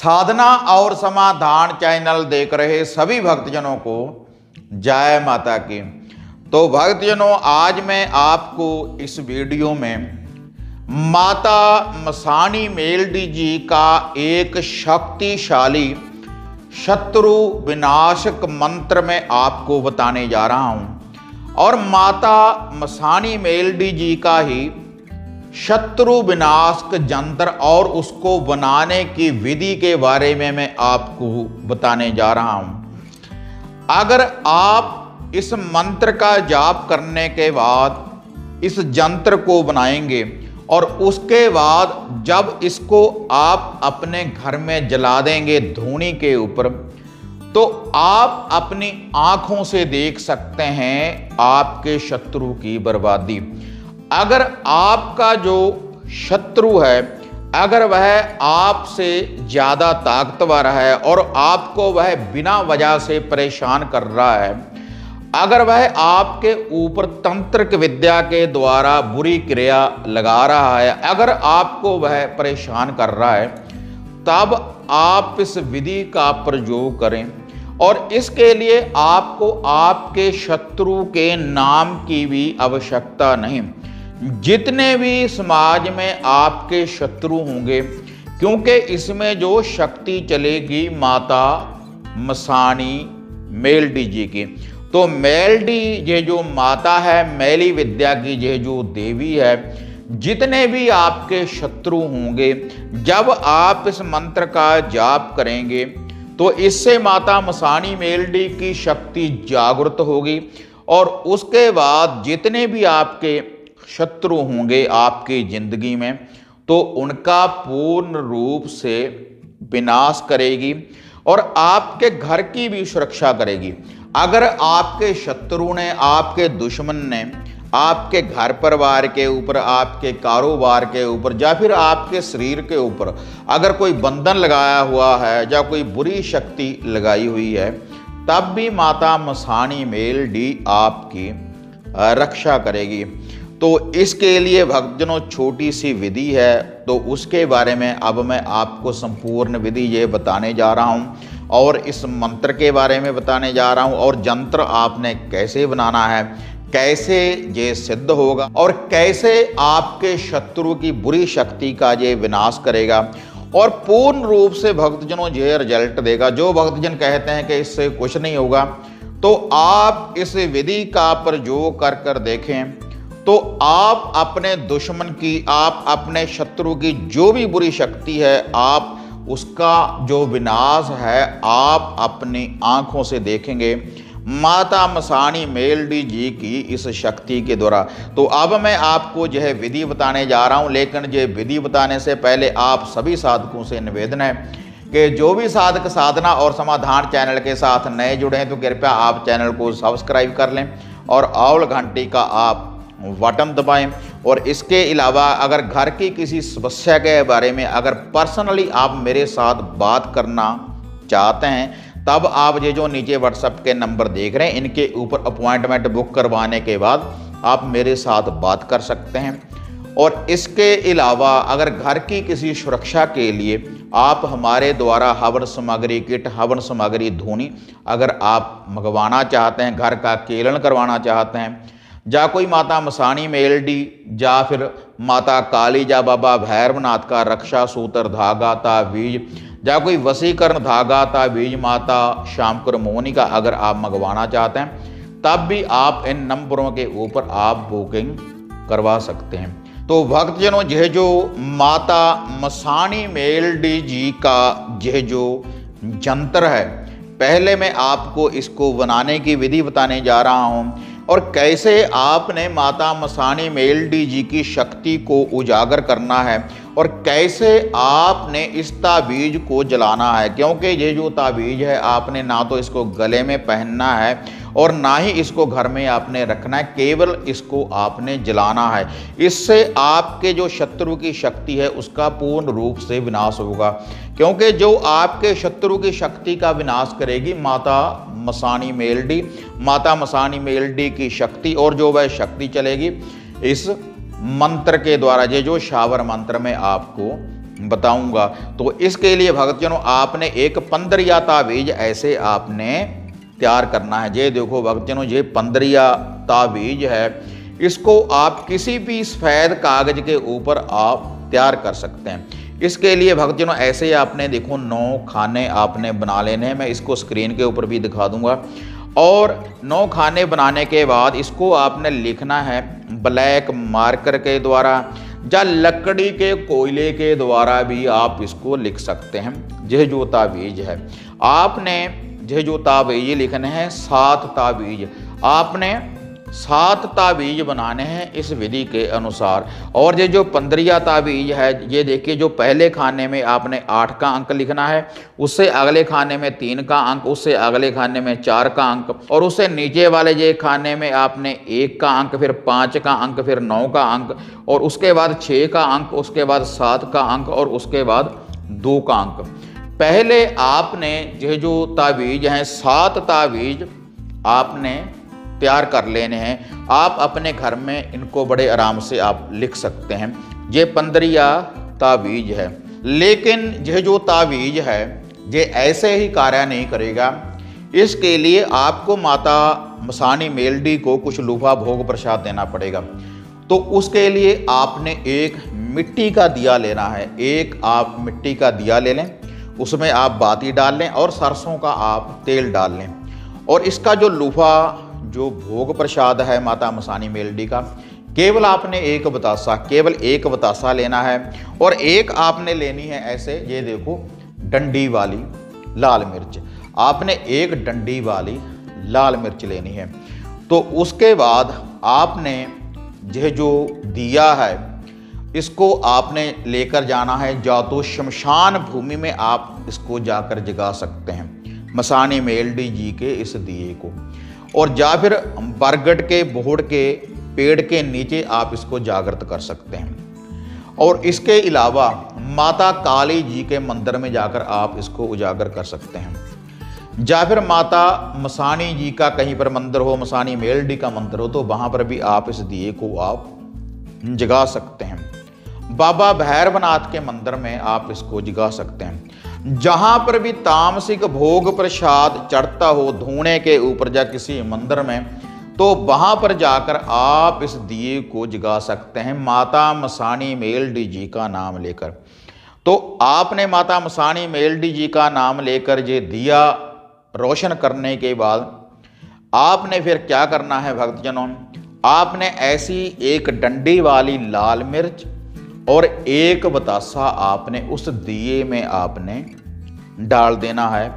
साधना और समाधान चैनल देख रहे सभी भक्तजनों को जय माता की। तो भक्तजनों, आज मैं आपको इस वीडियो में माता मसाणी मेलडी जी का एक शक्तिशाली शत्रु विनाशक मंत्र में आपको बताने जा रहा हूं और माता मसाणी मेलडी जी का ही शत्रु विनाशक यंत्र और उसको बनाने की विधि के बारे में मैं आपको बताने जा रहा हूं। अगर आप इस मंत्र का जाप करने के बाद इस यंत्र को बनाएंगे और उसके बाद जब इसको आप अपने घर में जला देंगे धूनी के ऊपर, तो आप अपनी आंखों से देख सकते हैं आपके शत्रु की बर्बादी। अगर आपका जो शत्रु है, अगर वह आपसे ज़्यादा ताकतवर है और आपको वह बिना वजह से परेशान कर रहा है, अगर वह आपके ऊपर तंत्रिक विद्या के द्वारा बुरी क्रिया लगा रहा है, अगर आपको वह परेशान कर रहा है, तब आप इस विधि का प्रयोग करें। और इसके लिए आपको आपके शत्रु के नाम की भी आवश्यकता नहीं। जितने भी समाज में आपके शत्रु होंगे, क्योंकि इसमें जो शक्ति चलेगी माता मसाणी मेलडी जी की, तो मेलडी ये जो माता है, मैली विद्या की ये जो देवी है, जितने भी आपके शत्रु होंगे, जब आप इस मंत्र का जाप करेंगे तो इससे माता मसाणी मेलडी की शक्ति जागृत होगी और उसके बाद जितने भी आपके शत्रु होंगे आपकी जिंदगी में, तो उनका पूर्ण रूप से विनाश करेगी और आपके घर की भी सुरक्षा करेगी। अगर आपके शत्रु ने, आपके दुश्मन ने आपके घर परिवार के ऊपर, आपके कारोबार के ऊपर या फिर आपके शरीर के ऊपर अगर कोई बंधन लगाया हुआ है या कोई बुरी शक्ति लगाई हुई है, तब भी माता मसाणी मेलडी आपकी रक्षा करेगी। तो इसके लिए भक्तजनों छोटी सी विधि है, तो उसके बारे में अब मैं आपको संपूर्ण विधि ये बताने जा रहा हूँ और इस मंत्र के बारे में बताने जा रहा हूँ और यंत्र आपने कैसे बनाना है, कैसे ये सिद्ध होगा और कैसे आपके शत्रु की बुरी शक्ति का ये विनाश करेगा और पूर्ण रूप से भक्तजनों ये रिजल्ट देगा। जो भक्तजन कहते हैं कि इससे कुछ नहीं होगा, तो आप इस विधि का प्रयोग कर कर देखें, तो आप अपने दुश्मन की, आप अपने शत्रु की जो भी बुरी शक्ति है, आप उसका जो विनाश है आप अपनी आंखों से देखेंगे माता मसाणी मेलडी जी की इस शक्ति के द्वारा। तो अब मैं आपको यह विधि बताने जा रहा हूं, लेकिन ये विधि बताने से पहले आप सभी साधकों से निवेदन है कि जो भी साधक साधना और समाधान चैनल के साथ नए जुड़े हैं, तो कृपया आप चैनल को सब्सक्राइब कर लें और ऑल घंटी का आप बटन दबाएं। और इसके अलावा अगर घर की किसी समस्या के बारे में अगर पर्सनली आप मेरे साथ बात करना चाहते हैं, तब आप ये जो नीचे व्हाट्सएप के नंबर देख रहे हैं, इनके ऊपर अपॉइंटमेंट बुक करवाने के बाद आप मेरे साथ बात कर सकते हैं। और इसके अलावा अगर घर की किसी सुरक्षा के लिए आप हमारे द्वारा हवन सामग्री किट, हवन सामग्री धूनी अगर आप मंगवाना चाहते हैं, घर का केलन करवाना चाहते हैं, या कोई माता मसाणी मेलडी या फिर माता काली या बाबा भैरवनाथ का रक्षा सूत्र धागा ताबीज या कोई वसीकरण धागा ताबीज माता शामकर मोहनी का अगर आप मंगवाना चाहते हैं, तब भी आप इन नंबरों के ऊपर आप बुकिंग करवा सकते हैं। तो भक्तजनों, यह जो माता मसाणी मेलडी जी का यह जो यंत्र है, पहले मैं आपको इसको बनाने की विधि बताने जा रहा हूँ और कैसे आपने माता मसाणी मेलडी जी की शक्ति को उजागर करना है और कैसे आपने इस ताबीज को जलाना है। क्योंकि ये जो ताबीज है, आपने ना तो इसको गले में पहनना है और ना ही इसको घर में आपने रखना है, केवल इसको आपने जलाना है। इससे आपके जो शत्रु की शक्ति है उसका पूर्ण रूप से विनाश होगा, क्योंकि जो आपके शत्रु की शक्ति का विनाश करेगी माता मसाणी मेलडी, माता मसाणी मेलडी की शक्ति, और जो वह शक्ति चलेगी इस मंत्र के द्वारा, ये जो शावर मंत्र में आपको बताऊंगा। तो इसके लिए भक्तजनों आपने एक 15 तावीज ऐसे आपने तैयार करना है। ये देखो भक्तजनों, ये 15 तावीज है, इसको आप किसी भी सफ़ेद कागज के ऊपर आप तैयार कर सकते हैं। इसके लिए भक्तजनों ऐसे आपने देखो 9 खाने आपने बना लेने हैं। मैं इसको स्क्रीन के ऊपर भी दिखा दूंगा। और 9 खाने बनाने के बाद इसको आपने लिखना है ब्लैक मार्कर के द्वारा या लकड़ी के कोयले के द्वारा भी आप इसको लिख सकते हैं। यह जो तावीज है आपने, यह जो तावीज लिखने हैं 7 तावीज, आपने 7 तावीज बनाने हैं इस विधि के अनुसार। और ये जो 15 तावीज है, ये देखिए, जो पहले खाने में आपने 8 का अंक लिखना है, उससे अगले खाने में 3 का अंक, उससे अगले खाने में 4 का अंक, और उससे नीचे वाले ये खाने में आपने 1 का अंक, फिर 5 का अंक, फिर 9 का अंक, और उसके बाद 6 का अंक, उसके बाद 7 का अंक, और उसके बाद 2 का अंक। पहले आपने यह जो तावीज हैं 7 तावीज आपने तैयार कर लेने हैं। आप अपने घर में इनको बड़े आराम से आप लिख सकते हैं। ये 15 तावीज है। लेकिन यह जो तावीज है ये ऐसे ही कार्य नहीं करेगा। इसके लिए आपको माता मसानी मेलडी को कुछ लूफा भोग प्रसाद देना पड़ेगा। तो उसके लिए आपने एक मिट्टी का दिया लेना है। एक आप मिट्टी का दिया ले लें, उसमें आप बाती डाल लें और सरसों का आप तेल डाल लें। और इसका जो लूफा जो भोग प्रसाद है माता मसानी मेलडी का, केवल आपने एक बतासा, केवल एक बतासा लेना है। और एक आपने लेनी है ऐसे, ये देखो, डंडी वाली लाल मिर्च। आपने एक डंडी वाली लाल मिर्च लेनी है। तो उसके बाद आपने यह जो दिया है इसको आपने लेकर जाना है, या तो शमशान भूमि में आप इसको जाकर जगा सकते हैं मसानी मेलडी जी के इस दिए को, और या फिर बरगद के बोहड़ के पेड़ के नीचे आप इसको जागृत कर सकते हैं। और इसके अलावा माता काली जी के मंदिर में जाकर आप इसको उजागर कर सकते हैं, या फिर माता मसानी जी का कहीं पर मंदिर हो, मसानी मेलडी का मंदिर हो, तो वहाँ पर भी आप इस दिए को आप जगा सकते हैं। बाबा भैरवनाथ के मंदिर में आप इसको जगा सकते हैं। जहाँ पर भी तामसिक भोग प्रसाद चढ़ता हो धूणे के ऊपर या किसी मंदिर में, तो वहाँ पर जाकर आप इस दिए को जगा सकते हैं माता मसानी मेलडी जी का नाम लेकर। तो आपने माता मसानी मेलडी जी का नाम लेकर ये दिया रोशन करने के बाद आपने फिर क्या करना है भक्तजनों, आपने ऐसी एक डंडी वाली लाल मिर्च और एक बतासा आपने उस दिए में आपने डाल देना है।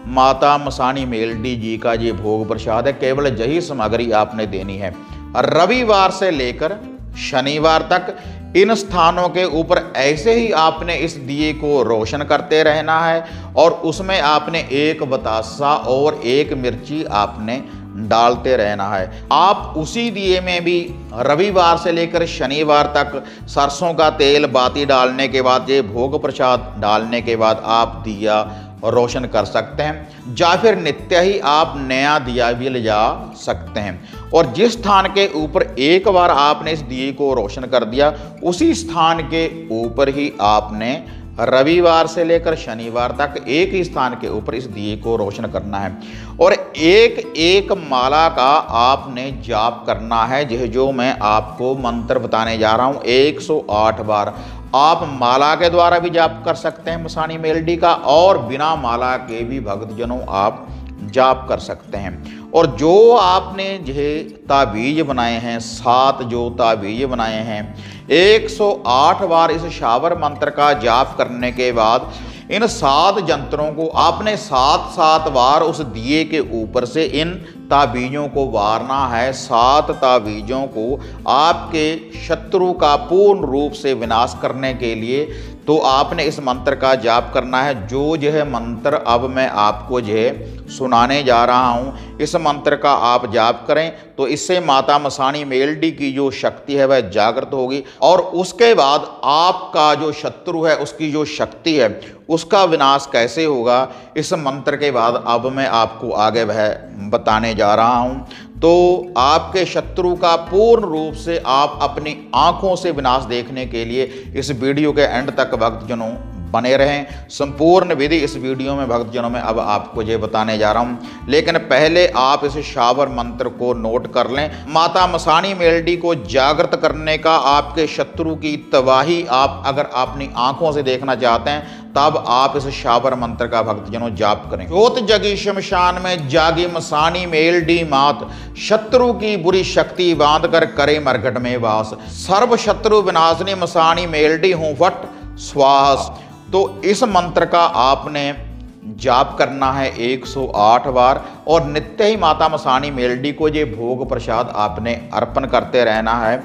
माता मसानी मेलडी जी का ये भोग प्रसाद है, केवल यही सामग्री आपने देनी है। रविवार से लेकर शनिवार तक इन स्थानों के ऊपर ऐसे ही आपने इस दिए को रोशन करते रहना है, और उसमें आपने एक बतासा और एक मिर्ची आपने डालते रहना है। आप उसी दिए में भी रविवार से लेकर शनिवार तक सरसों का तेल बाती डालने के बाद, ये भोग प्रसाद डालने के बाद आप दिया रोशन कर सकते हैं, या फिर नित्य ही आप नया दिया भी ले जा सकते हैं। और जिस स्थान के ऊपर एक बार आपने इस दिए को रोशन कर दिया, उसी स्थान के ऊपर ही आपने रविवार से लेकर शनिवार तक एक ही स्थान के ऊपर इस दिए को रोशन करना है। और एक एक माला का आपने जाप करना है। यह जो मैं आपको मंत्र बताने जा रहा हूँ 108 बार आप माला के द्वारा भी जाप कर सकते हैं मसानी मेलडी का, और बिना माला के भी भक्तजनों आप जाप कर सकते हैं। और जो आपने यह ताबीज बनाए हैं, 7 जो ताबीज बनाए हैं, 108 बार इस शावर मंत्र का जाप करने के बाद इन 7 यंत्रों को आपने 7-7 बार उस दिए के ऊपर से इन ताबीजों को वारना है। 7 ताबीजों को आपके शत्रु का पूर्ण रूप से विनाश करने के लिए तो आपने इस मंत्र का जाप करना है। जो यह मंत्र अब मैं आपको यह सुनाने जा रहा हूँ, इस मंत्र का आप जाप करें तो इससे माता मसानी मेलडी की जो शक्ति है वह जागृत होगी, और उसके बाद आपका जो शत्रु है उसकी जो शक्ति है उसका विनाश कैसे होगा, इस मंत्र के बाद अब मैं आपको आगे वह बताने जा रहा हूँ। तो आपके शत्रु का पूर्ण रूप से आप अपनी आंखों से विनाश देखने के लिए इस वीडियो के एंड तक भक्तजनों बने रहें। संपूर्ण विधि इस वीडियो में भक्तजनों में अब आपको ये बताने जा रहा हूं, लेकिन पहले आप इस शावर मंत्र को नोट कर लें। माता मसाणी मेलडी को जागृत करने का, आपके शत्रु की तबाही आप अगर अपनी आंखों से देखना चाहते हैं तब आप इस शावर मंत्र का भक्तजनों जाप करें। जोत जगी शमशान में जागी मसाणी मेलडी मात, शत्रु की बुरी शक्ति बांध कर करे मरघट में वास, सर्व शत्रु विनाशनी मसाणी मेलडी हूं फट स्वास। तो इस मंत्र का आपने जाप करना है 108 बार और नित्य ही माता मसाणी मेलडी को ये भोग प्रसाद आपने अर्पण करते रहना है,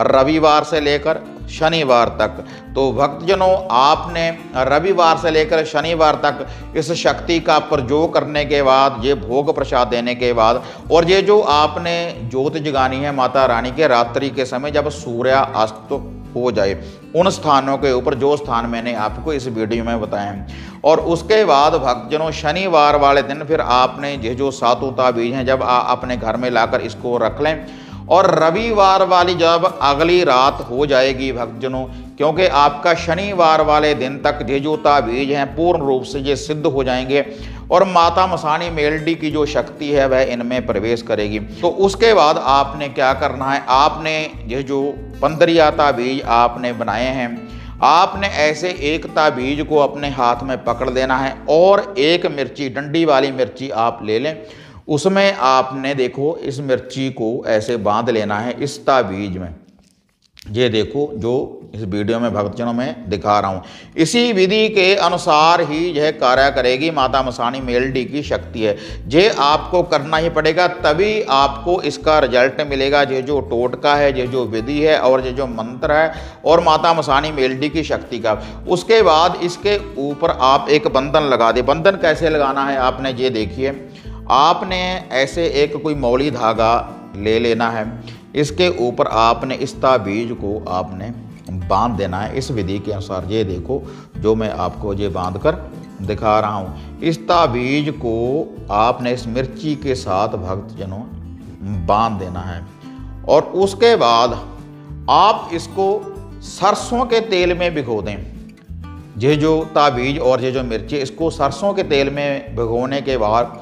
रविवार से लेकर शनिवार तक। तो भक्तजनों आपने रविवार से लेकर शनिवार तक इस शक्ति का प्रयोग करने के बाद, ये भोग प्रसाद देने के बाद, और ये जो आपने ज्योत जगानी है माता रानी के रात्रि के समय जब सूर्यास्त हो जाए, उन स्थानों के ऊपर जो स्थान मैंने आपको इस वीडियो में बताए हैं। और उसके बाद भक्तजनों शनिवार वाले दिन फिर आपने ये जो सातों ताबीज हैं जब अपने घर में लाकर इसको रख लें, और रविवार वाली जब अगली रात हो जाएगी भक्तजनों, क्योंकि आपका शनिवार वाले दिन तक ये जो ताबीज हैं पूर्ण रूप से ये सिद्ध हो जाएंगे और माता मसाणी मेलडी की जो शक्ति है वह इनमें प्रवेश करेगी। तो उसके बाद आपने क्या करना है, आपने ये जो 15 ताबीज आपने बनाए हैं, आपने ऐसे एक ताबीज को अपने हाथ में पकड़ लेना है और एक मिर्ची, डंडी वाली मिर्ची आप ले लें, उसमें आपने देखो इस मिर्ची को ऐसे बांध लेना है इस ताबीज में। ये देखो जो इस वीडियो में भक्तजनों में दिखा रहा हूँ, इसी विधि के अनुसार ही यह कार्य करेगी माता मसाणी मेलडी की शक्ति है। ये आपको करना ही पड़ेगा, तभी आपको इसका रिजल्ट मिलेगा। ये जो टोटका है, ये जो विधि है और ये जो मंत्र है और माता मसाणी मेलडी की शक्ति का। उसके बाद इसके ऊपर आप एक बंधन लगा दे। बंधन कैसे लगाना है आपने ये देखिए, आपने ऐसे एक कोई मौली धागा ले लेना है, इसके ऊपर आपने इस ताबीज को आपने बांध देना है इस विधि के अनुसार। ये देखो जो मैं आपको ये बांध कर दिखा रहा हूँ, इस ताबीज को आपने इस मिर्ची के साथ भक्तजनों बांध देना है। और उसके बाद आप इसको सरसों के तेल में भिगो दें। ये जो ताबीज और ये जो मिर्ची, इसको सरसों के तेल में भिगोने के बाद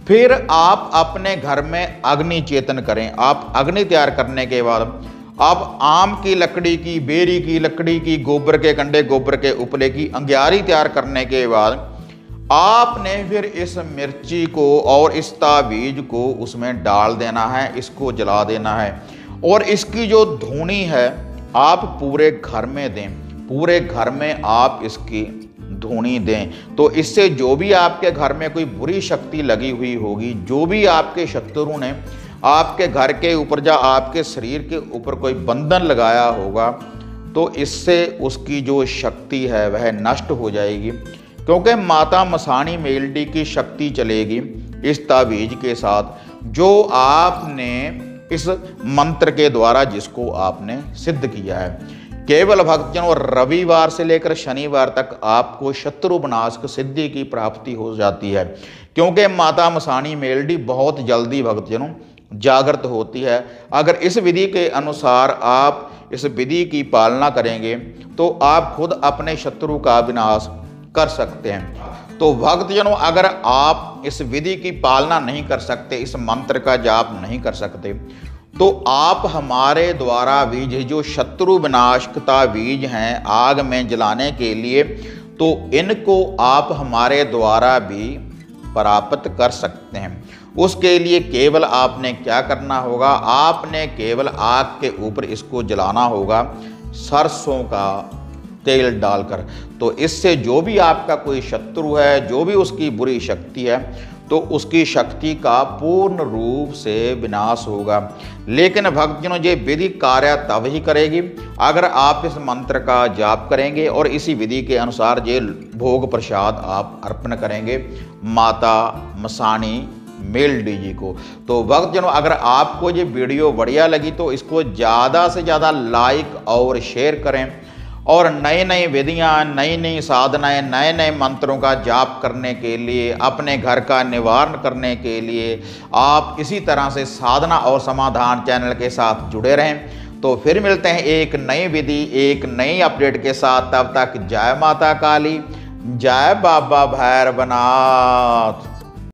फिर आप अपने घर में अग्नि चेतन करें। आप अग्नि तैयार करने के बाद आप आम की लकड़ी की, बेरी की लकड़ी की, गोबर के कंडे, गोबर के उपले की अंगियारी तैयार करने के बाद आपने फिर इस मिर्ची को और इस ताबीज को उसमें डाल देना है, इसको जला देना है। और इसकी जो धुनी है आप पूरे घर में दें, पूरे घर में आप इसकी धुनी दें। तो इससे जो भी आपके घर में कोई बुरी शक्ति लगी हुई होगी, जो भी आपके शत्रु ने आपके घर के ऊपर या आपके शरीर के ऊपर कोई बंधन लगाया होगा, तो इससे उसकी जो शक्ति है वह नष्ट हो जाएगी। क्योंकि माता मसाणी मेलडी की शक्ति चलेगी इस ताबीज के साथ, जो आपने इस मंत्र के द्वारा जिसको आपने सिद्ध किया है। केवल भक्तजनों रविवार से लेकर शनिवार तक आपको शत्रु विनाश सिद्धि की प्राप्ति हो जाती है, क्योंकि माता मसाणी मेलडी बहुत जल्दी भक्तजनों जागृत होती है। अगर इस विधि के अनुसार आप इस विधि की पालना करेंगे तो आप खुद अपने शत्रु का विनाश कर सकते हैं। तो भक्तजनों अगर आप इस विधि की पालना नहीं कर सकते, इस मंत्र का जाप नहीं कर सकते, तो आप हमारे द्वारा भी ये जो शत्रु विनाशकता बीज हैं आग में जलाने के लिए, तो इनको आप हमारे द्वारा भी प्राप्त कर सकते हैं। उसके लिए केवल आपने क्या करना होगा, आपने केवल आग के ऊपर इसको जलाना होगा सरसों का तेल डालकर। तो इससे जो भी आपका कोई शत्रु है, जो भी उसकी बुरी शक्ति है, तो उसकी शक्ति का पूर्ण रूप से विनाश होगा। लेकिन भक्तजनों ये विधि कार्य तब ही करेगी अगर आप इस मंत्र का जाप करेंगे और इसी विधि के अनुसार ये भोग प्रसाद आप अर्पण करेंगे माता मसाणी मेलडी जी को। तो भक्तजनों अगर आपको ये वीडियो बढ़िया लगी तो इसको ज़्यादा से ज़्यादा लाइक और शेयर करें और नई नई विधियाँ, नई नई साधनाएं, नए नए मंत्रों का जाप करने के लिए, अपने घर का निवारण करने के लिए आप इसी तरह से साधना और समाधान चैनल के साथ जुड़े रहें। तो फिर मिलते हैं एक नई विधि, एक नई अपडेट के साथ। तब तक जय माता काली, जय बाबा भैरवनाथ।